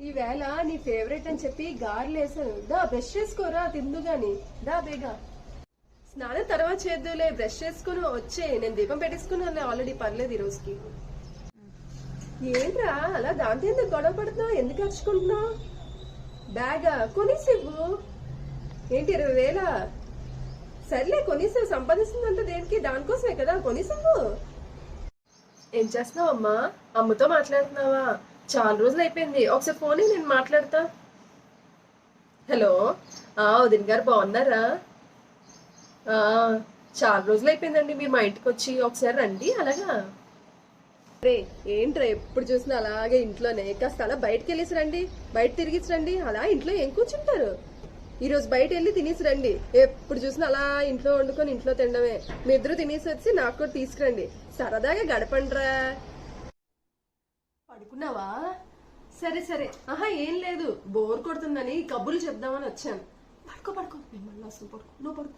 ఈవేళ నీ ఫేవరెట్ అని చెప్పి గారెలు వేసాను. దా బ్రష్ చేసుకోరా, తిందు గాని. దా బేగా. స్నానం తర్వాత చేద్దులే, బ్రష్ చేసుకుని వచ్చే. నేను దీపం పెట్టేసుకున్నా ఆల్రెడీ, పర్లేదు ఈ రోజుకి. ఏంట్రా అలా దాంతో ఎందుకు గొడవ పడుతున్నావు? ఎందుకు అరుచుకుంటున్నావు? బ్యాగా కొనిసివ్వు. ఏంటి 20,000? సర్లే కొనిసివ్వు. సంపాదిస్తుందంతా దేనికి? దానికోసమే కదా, కొనిసివ్వు. ఏం చేస్తున్నావు అమ్మా? అమ్మతో మాట్లాడుతున్నావా? చాలా రోజులు అయిపోయింది. ఒకసారి ఫోన్ నేను మాట్లాడతా. హలో, వదిన గారు బాగున్నారా? చాలా రోజులు అయిపోయిందండి మీరు మా ఇంటికి వచ్చి. ఒకసారి రండి. అలాగా రే, ఏంట్రా ఎప్పుడు చూసినా అలాగే ఇంట్లోనే? కాస్త అలా బయటకు వెళ్ళేసి రండి, బయట తిరిగిసి రండి. అలా ఇంట్లో ఏం కూర్చుంటారు? ఈ రోజు బయట వెళ్ళి తినేసి రండి. ఎప్పుడు చూసినా అలా ఇంట్లో వండుకొని ఇంట్లో తినడమే. మీ ఇద్దరు తినేసి వచ్చి నాకు కూడా తీసుకురండి. సరదాగా గడపండ్రా. పడుకున్నావా? సరే సరే. ఏం లేదు, బోర్ కొడుతుందని కబుర్లు చెప్దామని వచ్చాను. పడుకో పడుకో. నేను మళ్ళీ అసలు పడుకో. నువ్వు పడుకో.